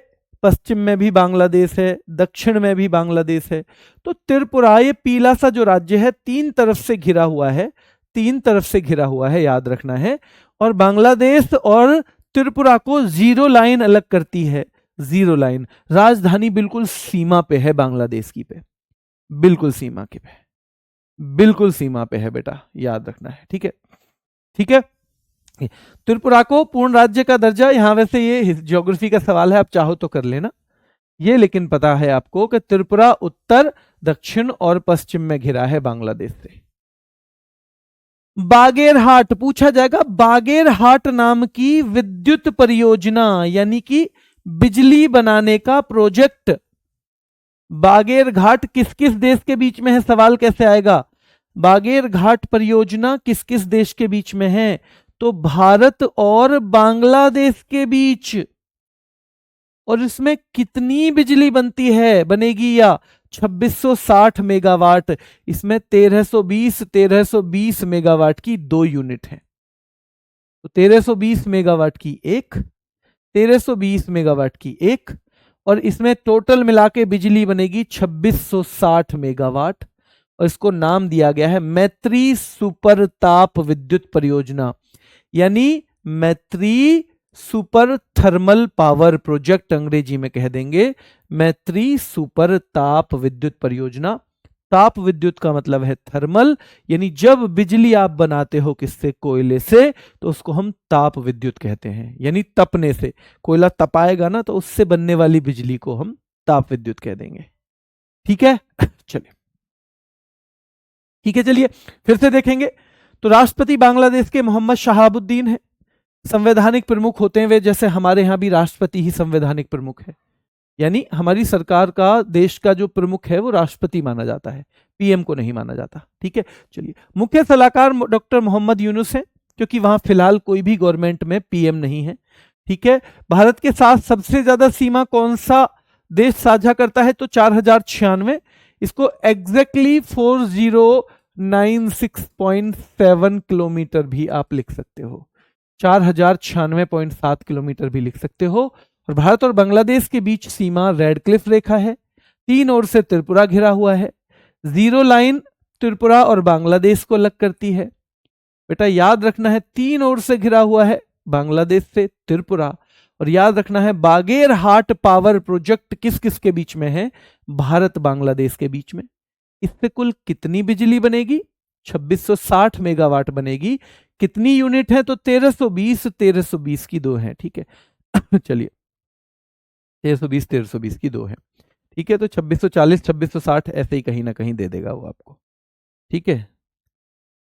पश्चिम में भी बांग्लादेश है, दक्षिण में भी बांग्लादेश है। तो त्रिपुरा ये पीला सा जो राज्य है, 3 तरफ से घिरा हुआ है, 3 तरफ से घिरा हुआ है, याद रखना है। और बांग्लादेश और त्रिपुरा को जीरो लाइन अलग करती है, जीरो लाइन। राजधानी बिल्कुल सीमा पे है बांग्लादेश की, पे बिल्कुल सीमा के पे, बिल्कुल सीमा पे है बेटा, याद रखना है, ठीक है, ठीक है। त्रिपुरा को पूर्ण राज्य का दर्जा, यहां वैसे ये ज्योग्राफी का सवाल है, आप चाहो तो कर लेना ये, लेकिन पता है आपको कि त्रिपुरा उत्तर, दक्षिण और पश्चिम में घिरा है बांग्लादेश से। बागेरहाट पूछा जाएगा, बागेरहाट नाम की विद्युत परियोजना, यानी कि बिजली बनाने का प्रोजेक्ट, बागेरघाट किस किस देश के बीच में है? सवाल कैसे आएगा? बागेरघाट परियोजना किस किस देश के बीच में है? तो भारत और बांग्लादेश के बीच। और इसमें कितनी बिजली बनती है, बनेगी या 2660 मेगावाट। इसमें 1320 मेगावाट की 2 यूनिट है। तो 1320 मेगावाट की एक, 1320 मेगावाट की एक, और इसमें टोटल मिला के बिजली बनेगी 2660 मेगावाट। और इसको नाम दिया गया है मैत्री सुपर ताप विद्युत परियोजना, यानी मैत्री सुपर थर्मल पावर प्रोजेक्ट, अंग्रेजी में कह देंगे मैत्री सुपर ताप विद्युत परियोजना। ताप विद्युत का मतलब है थर्मल, यानी जब बिजली आप बनाते हो किससे? कोयले से, तो उसको हम ताप विद्युत कहते हैं, यानी तपने से। कोयला तपाएगा ना, तो उससे बनने वाली बिजली को हम ताप विद्युत कह देंगे, ठीक है। चलिए, ठीक है, चलिए फिर से देखेंगे। तो राष्ट्रपति बांग्लादेश के मोहम्मद शहाबुद्दीन है। संवैधानिक प्रमुख होते हैं वे, जैसे हमारे यहां भी राष्ट्रपति ही संवैधानिक प्रमुख है, यानी हमारी सरकार का, देश का जो प्रमुख है वो राष्ट्रपति माना जाता है, पीएम को नहीं माना जाता, ठीक है। चलिए, मुख्य सलाहकार डॉक्टर मोहम्मद यूनुस है, क्योंकि वहां फिलहाल कोई भी गवर्नमेंट में पीएम नहीं है, ठीक है। भारत के साथ सबसे ज्यादा सीमा कौन सा देश साझा करता है? तो 4096। इसको एग्जैक्टली 4096.7 किलोमीटर भी आप लिख सकते हो, 4096.7 किलोमीटर भी लिख सकते हो। और भारत और बांग्लादेश के बीच सीमा रेड क्लिफ रेखा है, 3 ओर से त्रिपुरा घिरा हुआ है। जीरो लाइन त्रिपुरा और बांग्लादेश को अलग करती है। बेटा याद रखना है 3 ओर से घिरा हुआ है बांग्लादेश से त्रिपुरा, और याद रखना है बागेरहाट पावर प्रोजेक्ट किस किस के बीच में है, भारत बांग्लादेश के बीच में। इससे कुल कितनी बिजली बनेगी, 2660 मेगावाट बनेगी। कितनी यूनिट है, तो 1320 की दो है, ठीक है। चलिए 1320 की दो है, ठीक है। तो 2640 2660 ऐसे ही कहीं ना कहीं दे देगा वो आपको, ठीक है।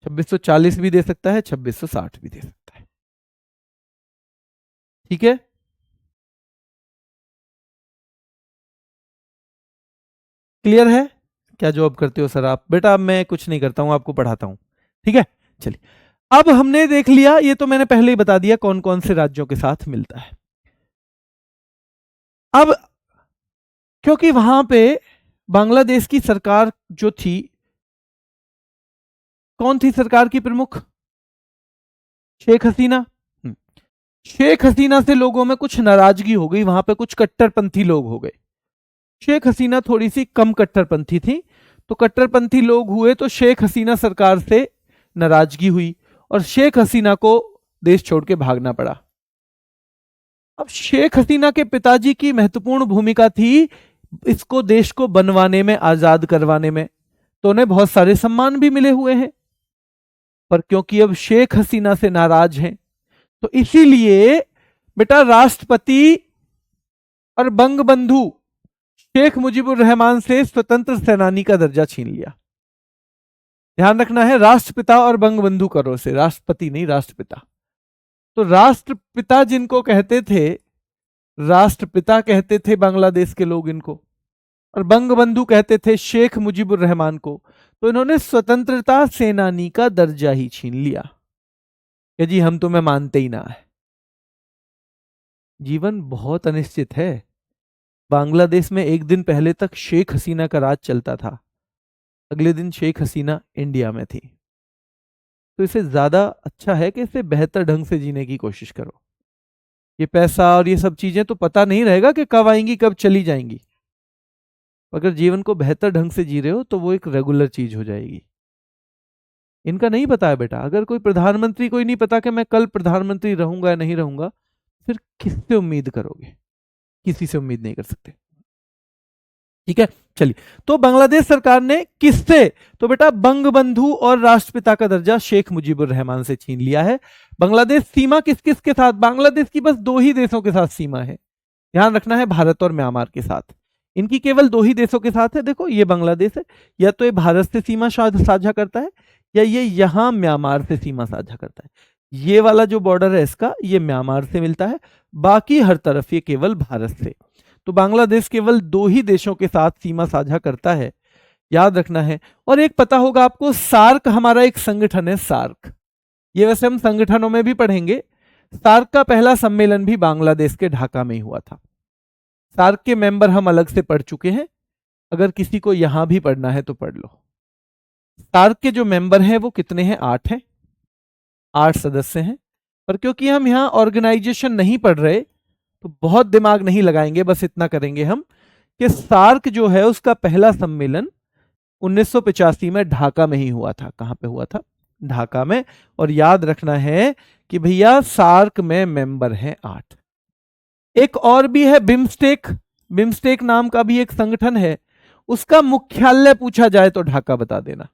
2640 भी दे सकता है, 2660 भी दे सकता है, ठीक है। क्लियर है? क्या जॉब करते हो सर आप? बेटा मैं कुछ नहीं करता हूं, आपको पढ़ाता हूं, ठीक है। चलिए अब हमने देख लिया, ये तो मैंने पहले ही बता दिया कौन कौन से राज्यों के साथ मिलता है। अब क्योंकि वहां पे बांग्लादेश की सरकार जो थी, कौन थी सरकार की प्रमुख? शेख हसीना। शेख हसीना से लोगों में कुछ नाराजगी हो गई, वहां पे कुछ कट्टरपंथी लोग हो गए। शेख हसीना थोड़ी सी कम कट्टरपंथी थी, तो कट्टरपंथी लोग हुए तो शेख हसीना सरकार से नाराजगी हुई और शेख हसीना को देश छोड़ के भागना पड़ा। अब शेख हसीना के पिताजी की महत्वपूर्ण भूमिका थी इसको देश को बनवाने में, आजाद करवाने में, तो उन्हें बहुत सारे सम्मान भी मिले हुए हैं। पर क्योंकि अब शेख हसीना से नाराज हैं, तो इसीलिए बेटा राष्ट्रपति और बंगबंधु शेख मुजीबुर रहमान से स्वतंत्र सेनानी का दर्जा छीन लिया। ध्यान रखना है, राष्ट्रपिता और बंगबंधु करो से, राष्ट्रपति नहीं, राष्ट्रपिता। तो राष्ट्रपिता जिनको कहते थे, राष्ट्रपिता कहते थे बांग्लादेश के लोग इनको, और बंगबंधु कहते थे शेख मुजीबुर रहमान को। तो इन्होंने स्वतंत्रता सेनानी का दर्जा ही छीन लिया कि जी हम तुम्हें मानते ही ना है। जीवन बहुत अनिश्चित है। बांग्लादेश में एक दिन पहले तक शेख हसीना का राज चलता था, अगले दिन शेख हसीना इंडिया में थी। तो इसे ज्यादा अच्छा है कि इसे बेहतर ढंग से जीने की कोशिश करो। ये पैसा और ये सब चीजें तो पता नहीं रहेगा कि कब आएंगी कब चली जाएंगी। अगर जीवन को बेहतर ढंग से जी रहे हो तो वो एक रेगुलर चीज हो जाएगी। इनका नहीं पता है बेटा, अगर कोई प्रधानमंत्री को ही नहीं पता कि मैं कल प्रधानमंत्री रहूंगा या नहीं रहूंगा, फिर किससे उम्मीद करोगे? किसी से उम्मीद नहीं कर सकते, ठीक है। चलिए, तो बांग्लादेश सरकार ने किससे, तो बेटा बंगबंधु और राष्ट्रपिता का दर्जा शेख मुजीबुर रहमान से छीन लिया है। बांग्लादेश सीमा किस किस के साथ, बांग्लादेश की बस 2 ही देशों के साथ सीमा है, ध्यान रखना है, भारत और म्यांमार के साथ। इनकी केवल 2 ही देशों के साथ है। देखो ये बांग्लादेश है, या तो ये भारत से सीमा साझा करता है, या ये यहां म्यांमार से सीमा साझा करता है। ये वाला जो बॉर्डर है इसका, ये म्यांमार से मिलता है, बाकी हर तरफ ये केवल भारत से। तो बांग्लादेश केवल 2 ही देशों के साथ सीमा साझा करता है, याद रखना है। और एक पता होगा आपको, सार्क हमारा एक संगठन है, सार्क। ये वैसे हम संगठनों में भी पढ़ेंगे। सार्क का पहला सम्मेलन भी बांग्लादेश के ढाका में ही हुआ था। सार्क के मेंबर हम अलग से पढ़ चुके हैं, अगर किसी को यहां भी पढ़ना है तो पढ़ लो। सार्क के जो मेंबर हैं वो कितने हैं? 8 हैं, 8 सदस्य हैं। पर क्योंकि हम यहां ऑर्गेनाइजेशन नहीं पढ़ रहे तो बहुत दिमाग नहीं लगाएंगे, बस इतना करेंगे हम कि सार्क जो है उसका पहला सम्मेलन 1985 में ढाका में ही हुआ था। कहां पे हुआ था? ढाका में। और याद रखना है कि भैया सार्क में मेंबर हैं 8। एक और भी है बिम्स्टेक, बिम्स्टेक नाम का भी एक संगठन है, उसका मुख्यालय पूछा जाए तो ढाका बता देना।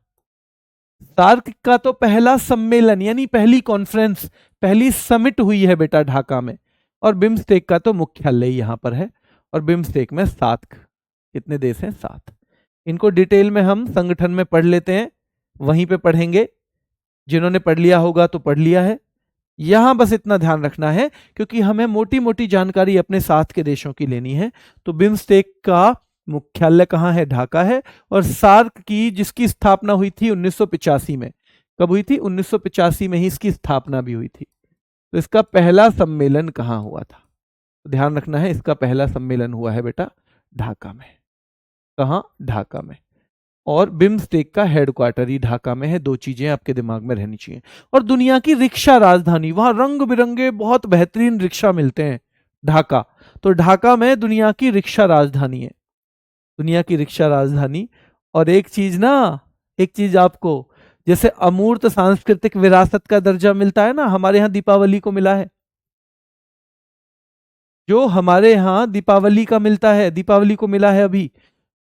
सार्क का तो पहला सम्मेलन यानी पहली कॉन्फ्रेंस, पहली समिट हुई है बेटा ढाका में, और बिम्स्टेक का तो मुख्यालय यहां पर है। और बिम्स्टेक में 7 कितने देश हैं? 7। इनको डिटेल में हम संगठन में पढ़ लेते हैं, वहीं पे पढ़ेंगे। जिन्होंने पढ़ लिया होगा तो पढ़ लिया है। यहां बस इतना ध्यान रखना है क्योंकि हमें मोटी मोटी जानकारी अपने साथ के देशों की लेनी है। तो बिम्स्टेक का मुख्यालय कहां है? ढाका है। और सार्क की जिसकी स्थापना हुई थी 1985 में, कब हुई थी? 1985 में ही इसकी स्थापना भी हुई थी। तो इसका पहला सम्मेलन कहां हुआ था? तो ध्यान रखना है, इसका पहला सम्मेलन हुआ है बेटा ढाका में। कहां? ढाका में। और बिम्स्टेक का हेडक्वार्टर ही ढाका में है। दो चीजें आपके दिमाग में रहनी चाहिए। और दुनिया की रिक्शा राजधानी, वहां रंग बिरंगे बहुत बेहतरीन रिक्शा मिलते हैं, ढाका। तो ढाका में दुनिया की रिक्शा राजधानी है, दुनिया की रिक्शा राजधानी। और एक चीज ना, एक चीज आपको, जैसे अमूर्त सांस्कृतिक विरासत का दर्जा मिलता है ना, हमारे यहाँ दीपावली को मिला है, जो हमारे यहाँ दीपावली का मिलता है, दीपावली को मिला है अभी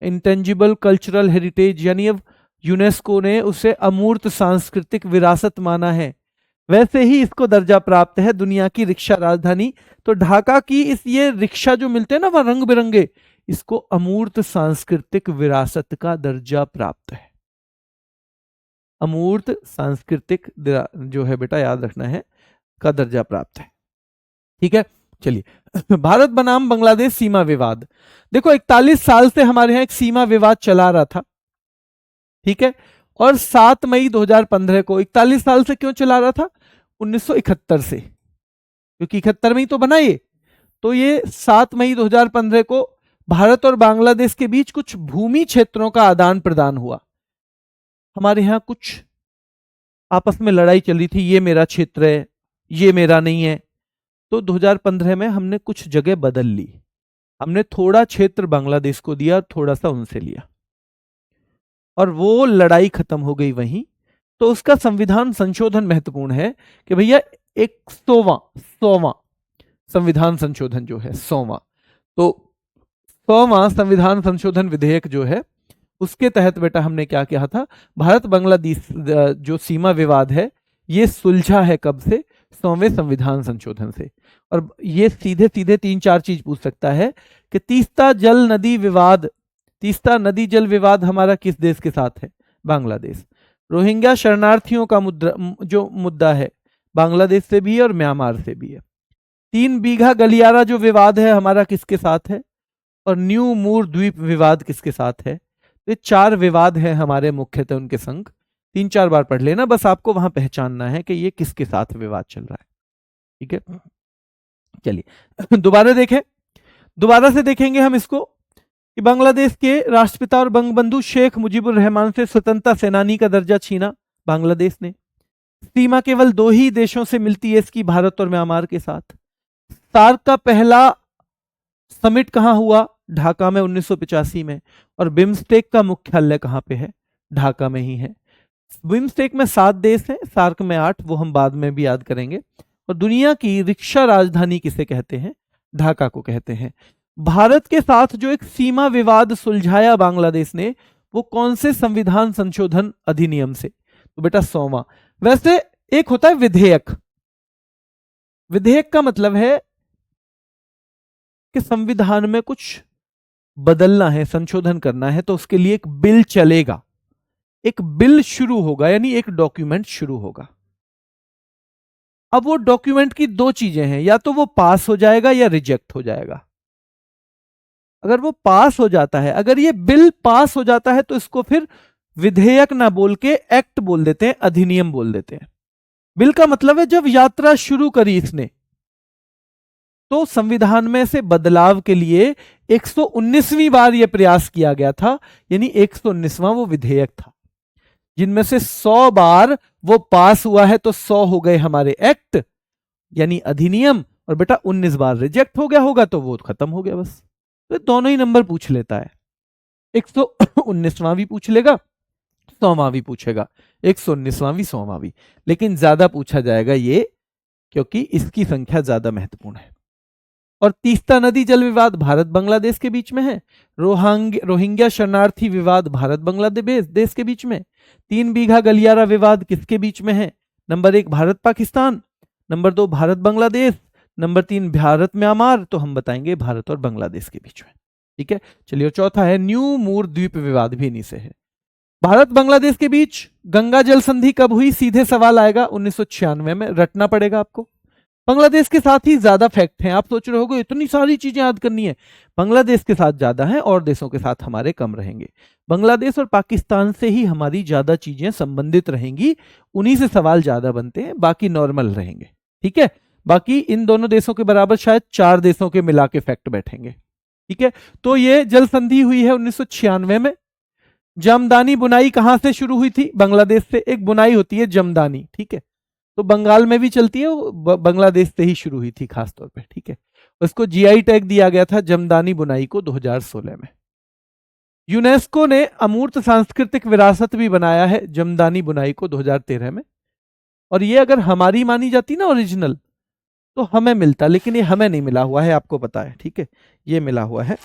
इंटेंजिबल कल्चरल हेरिटेज, यानी अब यूनेस्को ने उसे अमूर्त सांस्कृतिक विरासत माना है, वैसे ही इसको दर्जा प्राप्त है दुनिया की रिक्शा राजधानी। तो ढाका की इस ये रिक्शा जो मिलते हैं ना वह रंग बिरंगे, इसको अमूर्त सांस्कृतिक विरासत का दर्जा प्राप्त है। अमूर्त सांस्कृतिक जो है बेटा याद रखना है, का दर्जा प्राप्त है। ठीक है, चलिए भारत बनाम बांग्लादेश सीमा विवाद। देखो 41 साल से हमारे यहाँ एक सीमा विवाद चला रहा था, ठीक है। और 7 मई 2015 को, 41 साल से क्यों चला रहा था? 1971 से, क्योंकि 71 में ही तो बना ये। तो ये 7 मई 2015 को भारत और बांग्लादेश के बीच कुछ भूमि क्षेत्रों का आदान प्रदान हुआ। हमारे यहाँ कुछ आपस में लड़ाई चल रही थी, ये मेरा क्षेत्र है, ये मेरा नहीं है। तो 2015 में हमने कुछ जगह बदल ली, हमने थोड़ा क्षेत्र बांग्लादेश को दिया, थोड़ा सा उनसे लिया, और वो लड़ाई खत्म हो गई वहीं। तो उसका संविधान संशोधन महत्वपूर्ण है कि भैया एक 100वां संविधान संशोधन जो है 100वां, तो 100वां संविधान संशोधन विधेयक जो है, उसके तहत बेटा हमने क्या किया था, भारत बांग्लादेश जो सीमा विवाद है ये सुलझा है कब से? 100वें संविधान संशोधन से। और ये सीधे सीधे 3-4 चीज पूछ सकता है कि तीस्ता नदी जल विवाद हमारा किस देश के साथ है? बांग्लादेश। रोहिंग्या शरणार्थियों का जो मुद्दा है, बांग्लादेश से भी है और म्यांमार से भी है। 3 बीघा गलियारा जो विवाद है हमारा किसके साथ है? और न्यू मूर द्वीप विवाद किसके साथ है? ये 4 विवाद हैं हमारे मुख्यतः उनके संग। 3-4 बार पढ़ लेना, बस आपको वहां पहचानना है कि ये किसके साथ विवाद चल रहा है। ठीक है, चलिए दोबारा से देखेंगे हम इसको कि बांग्लादेश के राष्ट्रपिता और बंगबंधु शेख मुजीबुर रहमान से स्वतंत्रता सेनानी का दर्जा छीना बांग्लादेश ने। सीमा केवल 2 ही देशों से मिलती है इसकी, भारत और म्यांमार के साथ। सार्क का पहला समिट कहां हुआ? ढाका में 1985 में। और बिम्स्टेक का मुख्यालय कहां पे है? ढाका में ही है। बिम्स्टेक में 7 देश हैं, सार्क में 8, वो हम बाद में भी याद करेंगे। और दुनिया की रिक्शा राजधानी किसे कहते हैं? ढाका को कहते हैं। भारत के साथ जो एक सीमा विवाद सुलझाया बांग्लादेश ने, वो कौन से संविधान संशोधन अधिनियम से? तो बेटा 100वां। वैसे एक होता है विधेयक, विधेयक का मतलब है कि संविधान में कुछ बदलना है, संशोधन करना है, तो उसके लिए एक बिल चलेगा, एक बिल शुरू होगा, यानी एक डॉक्यूमेंट शुरू होगा। अब वो डॉक्यूमेंट की 2 चीजें हैं, या तो वो पास हो जाएगा या रिजेक्ट हो जाएगा। अगर वो पास हो जाता है, अगर ये बिल पास हो जाता है, तो इसको फिर विधेयक ना बोल के एक्ट बोल देते हैं, अधिनियम बोल देते हैं। बिल का मतलब है जब यात्रा शुरू करी इसने, तो संविधान में से बदलाव के लिए 119वीं बार यह प्रयास किया गया था, यानी 119वां वो विधेयक था, जिनमें से 100 बार वो पास हुआ है, तो 100 हो गए हमारे एक्ट यानी अधिनियम, और बेटा 19 बार रिजेक्ट हो गया होगा तो वो खत्म हो गया बस। तो दोनों ही नंबर पूछ लेता है, 119वां भी पूछ लेगा, 100वां भी पूछेगा, 119वां भी 100वां भी, लेकिन ज्यादा पूछा जाएगा ये, क्योंकि इसकी संख्या ज्यादा महत्वपूर्ण है। और तीस्ता नदी जल विवाद भारत बांग्लादेश के बीच में है। रोहिंग्या शरणार्थी विवाद भारत बांग्लादेश देश के बीच में। 3 बीघा गलियारा विवाद किसके बीच में है? Number 1 Bharat Pakistan, number 2 Bharat Bangladesh, number 3 Bharat Myanmar. तो हम बताएंगे भारत और बांग्लादेश के बीच में। ठीक है, चलिए चौथा है न्यू मूर द्वीप विवाद, भी इन्हीं से है। भारत बांग्लादेश के बीच गंगा जल संधि कब हुई? सीधे सवाल आएगा 1996 में, रटना पड़ेगा आपको। बांग्लादेश के साथ ही ज्यादा फैक्ट हैं, आप सोच रहे होगे इतनी सारी चीजें याद करनी है। बांग्लादेश के साथ ज्यादा है और देशों के साथ हमारे कम रहेंगे। बांग्लादेश और पाकिस्तान से ही हमारी ज्यादा चीजें संबंधित रहेंगी, उन्हीं से सवाल ज्यादा बनते हैं, बाकी नॉर्मल रहेंगे। ठीक है, बाकी इन दोनों देशों के बराबर शायद 4 देशों के मिला के फैक्ट बैठेंगे। ठीक है, तो ये जल संधि हुई है 1996 में, जामदानी बुनाई कहां से शुरू हुई थी? बांग्लादेश से। एक बुनाई होती है जमदानी, ठीक है, तो बंगाल में भी चलती है, वो बांग्लादेश से ही शुरू हुई थी खास तौर पे, ठीक है। उसको जीआई टैग दिया गया था जमदानी बुनाई को 2016 में। यूनेस्को ने अमूर्त सांस्कृतिक विरासत भी बनाया है जमदानी बुनाई को 2013 में। और ये अगर हमारी मानी जाती ना ओरिजिनल, तो हमें मिलता, लेकिन ये हमें नहीं मिला हुआ है, आपको पता है, ठीक है। ये मिला हुआ है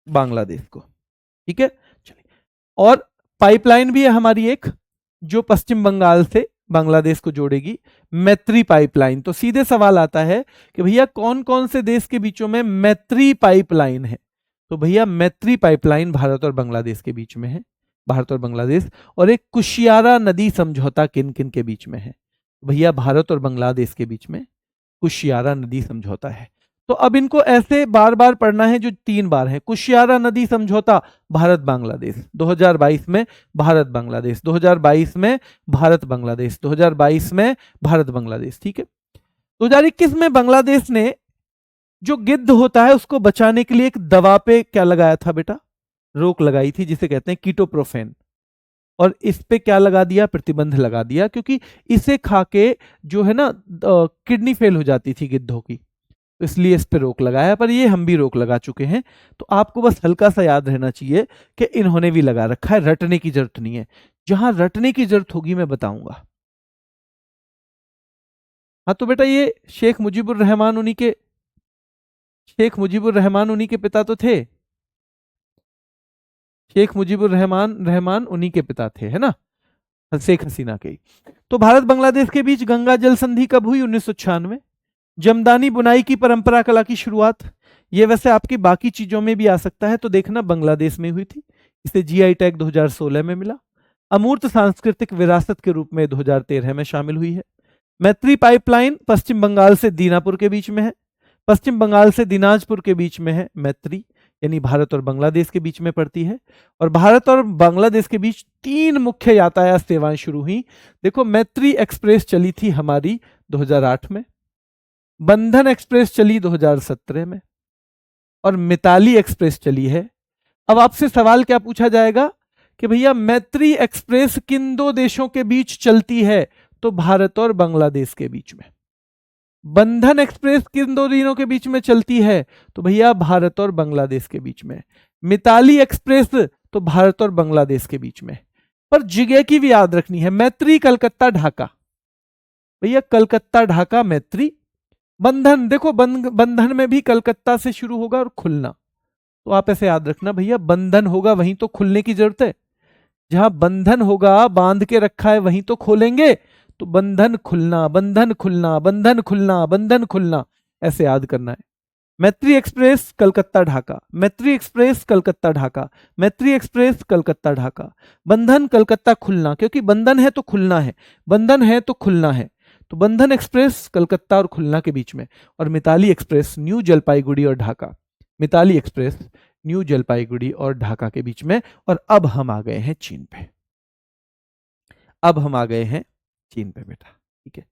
बांग्लादेश को, ठीक है। चलिए, और पाइपलाइन भी है हमारी एक, जो पश्चिम बंगाल से बांग्लादेश को जोड़ेगी, मैत्री पाइपलाइन। तो सीधे सवाल आता है कि भैया कौन कौन से देश के बीचों में मैत्री पाइपलाइन है? तो भैया मैत्री पाइपलाइन भारत और बांग्लादेश के बीच में है, भारत और बांग्लादेश। और एक कुशियारा नदी समझौता किन किन के बीच में है? भैया भारत और बांग्लादेश के बीच में कुशियारा नदी समझौता है। तो अब इनको ऐसे बार बार पढ़ना है, जो 3 बार है। कुशियारा नदी समझौता भारत बांग्लादेश 2022 में, भारत बांग्लादेश 2022 में, भारत बांग्लादेश 2022 में, भारत बांग्लादेश, ठीक है। 2021 में बांग्लादेश ने जो गिद्ध होता है उसको बचाने के लिए एक दवा पे क्या लगाया था बेटा? रोक लगाई थी, जिसे कहते हैं कीटोप्रोफेन। और इस पे क्या लगा दिया? प्रतिबंध लगा दिया, क्योंकि इसे खा के जो है ना किडनी फेल हो जाती थी गिद्धों की, तो इसलिए इस पे रोक लगाया। पर ये हम भी रोक लगा चुके हैं, तो आपको बस हल्का सा याद रहना चाहिए कि इन्होंने भी लगा रखा है, रटने की जरूरत नहीं है। जहां रटने की जरूरत होगी मैं बताऊंगा। हाँ तो बेटा ये शेख मुजीबुर रहमान उन्हीं के पिता तो थे। शेख मुजीबुर रहमान उन्हीं के पिता थे, है ना, शेख हसीना के। तो भारत बांग्लादेश के बीच गंगा जल संधि कब हुई? 1996। जमदानी बुनाई की परंपरा कला की शुरुआत, ये वैसे आपकी बाकी चीजों में भी आ सकता है, तो देखना बांग्लादेश में हुई थी, इसे जीआई टैग 2016 में मिला। अमूर्त सांस्कृतिक विरासत के रूप में 2013 में शामिल हुई है। मैत्री पाइपलाइन पश्चिम बंगाल से दीनापुर के बीच में है, पश्चिम बंगाल से दिनाजपुर के बीच में है मैत्री, यानी भारत और बांग्लादेश के बीच में पड़ती है। और भारत और बांग्लादेश के बीच 3 मुख्य यातायात सेवाएं शुरू हुई। देखो, मैत्री एक्सप्रेस चली थी हमारी 2008 में, बंधन एक्सप्रेस चली 2017 में, और मिताली एक्सप्रेस चली है। अब आपसे सवाल क्या पूछा जाएगा कि भैया मैत्री एक्सप्रेस किन 2 देशों के बीच चलती है? तो भारत और बांग्लादेश के बीच में। बंधन एक्सप्रेस किन 2 दिनों के बीच में चलती है? तो भैया भारत और बांग्लादेश के बीच में। मिताली एक्सप्रेस तो भारत और बांग्लादेश के बीच में। पर जगह की भी याद रखनी है, मैत्री कलकत्ता ढाका, भैया कलकत्ता ढाका मैत्री। बंधन, देखो बंधन में भी कलकत्ता से शुरू होगा और खुलना, तो आप ऐसे याद रखना भैया, बंधन होगा वहीं तो खुलने की जरूरत है। जहां बंधन होगा, बांध के रखा है, वहीं तो खोलेंगे, तो बंधन खुलना, बंधन खुलना, बंधन खुलना, बंधन खुलना, ऐसे याद करना है। मैत्री एक्सप्रेस कलकत्ता ढाका, मैत्री एक्सप्रेस कलकत्ता ढाका, मैत्री एक्सप्रेस कलकत्ता ढाका। बंधन कलकत्ता खुलना, क्योंकि बंधन है तो खुलना है, बंधन है तो खुलना है, तो बंधन एक्सप्रेस कलकत्ता और खुलना के बीच में। और मिताली एक्सप्रेस न्यू जलपाईगुड़ी और ढाका, मिताली एक्सप्रेस न्यू जलपाईगुड़ी और ढाका के बीच में। और अब हम आ गए हैं चीन पे, अब हम आ गए हैं चीन पे बेटा, ठीक है।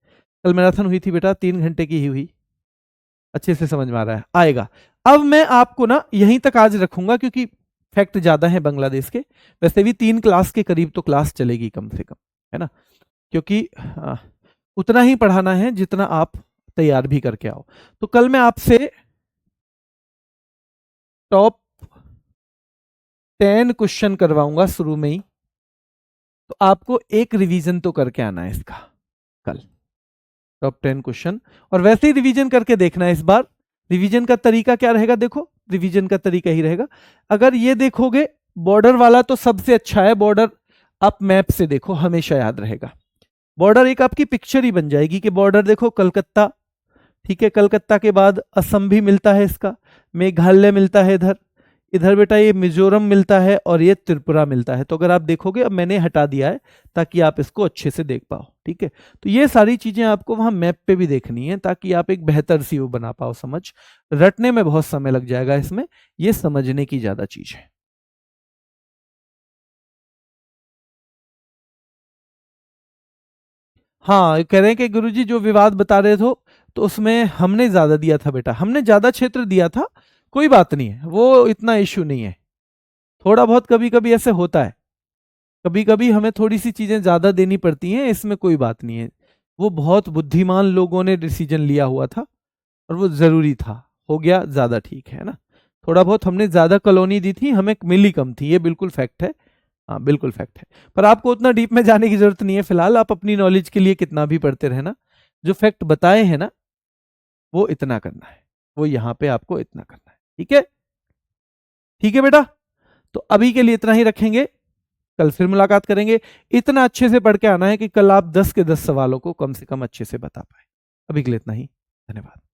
कल मैराथन हुई थी बेटा, 3 घंटे की ही हुई, अच्छे से समझ में आ रहा है, आएगा। अब मैं आपको ना यहीं तक आज रखूंगा, क्योंकि फैक्ट ज्यादा है बांग्लादेश के, वैसे भी 3 क्लास के करीब तो क्लास चलेगी कम से कम, है ना, क्योंकि उतना ही पढ़ाना है जितना आप तैयार भी करके आओ। तो कल मैं आपसे टॉप 10 क्वेश्चन करवाऊंगा शुरू में ही, तो आपको एक रिवीजन तो करके आना है इसका कल, टॉप 10 क्वेश्चन। और वैसे ही रिवीजन करके देखना है इस बार। रिवीजन का तरीका क्या रहेगा? देखो, रिवीजन का तरीका ही रहेगा, अगर ये देखोगे बॉर्डर वाला तो सबसे अच्छा है, बॉर्डर आप मैप से देखो, हमेशा याद रहेगा। बॉर्डर एक आपकी पिक्चर ही बन जाएगी कि बॉर्डर देखो कलकत्ता, ठीक है, कलकत्ता के बाद असम भी मिलता है, इसका मेघालय मिलता है, इधर इधर बेटा ये मिजोरम मिलता है, और ये त्रिपुरा मिलता है। तो अगर आप देखोगे, अब मैंने हटा दिया है ताकि आप इसको अच्छे से देख पाओ, ठीक है। तो ये सारी चीजें आपको वहां मैप पे भी देखनी है, ताकि आप एक बेहतर सी वो बना पाओ समझ। रटने में बहुत समय लग जाएगा इसमें, ये समझने की ज्यादा चीज है। हाँ, कह रहे हैं कि गुरुजी जो विवाद बता रहे थे, तो उसमें हमने ज्यादा दिया था बेटा, हमने ज्यादा क्षेत्र दिया था, कोई बात नहीं है, वो इतना इश्यू नहीं है, थोड़ा बहुत कभी कभी ऐसे होता है, कभी कभी हमें थोड़ी सी चीजें ज्यादा देनी पड़ती हैं, इसमें कोई बात नहीं है। वो बहुत बुद्धिमान लोगों ने डिसीजन लिया हुआ था और वो जरूरी था, हो गया ज्यादा ठीक है ना। थोड़ा बहुत हमने ज्यादा कॉलोनी दी थी, हमें मिली कम थी, ये बिल्कुल फैक्ट है। हाँ बिल्कुल फैक्ट है। पर आपको उतना डीप में जाने की जरूरत नहीं है, फिलहाल आप अपनी नॉलेज के लिए कितना भी पढ़ते रहना। जो फैक्ट बताए हैं ना, वो इतना करना है, वो यहाँ पे आपको इतना करना है। ठीक है, ठीक है बेटा। तो अभी के लिए इतना ही रखेंगे, कल फिर मुलाकात करेंगे। इतना अच्छे से पढ़ के आना है कि कल आप 10 के 10 सवालों को कम से कम अच्छे से बता पाए। अभी के लिए इतना ही, धन्यवाद।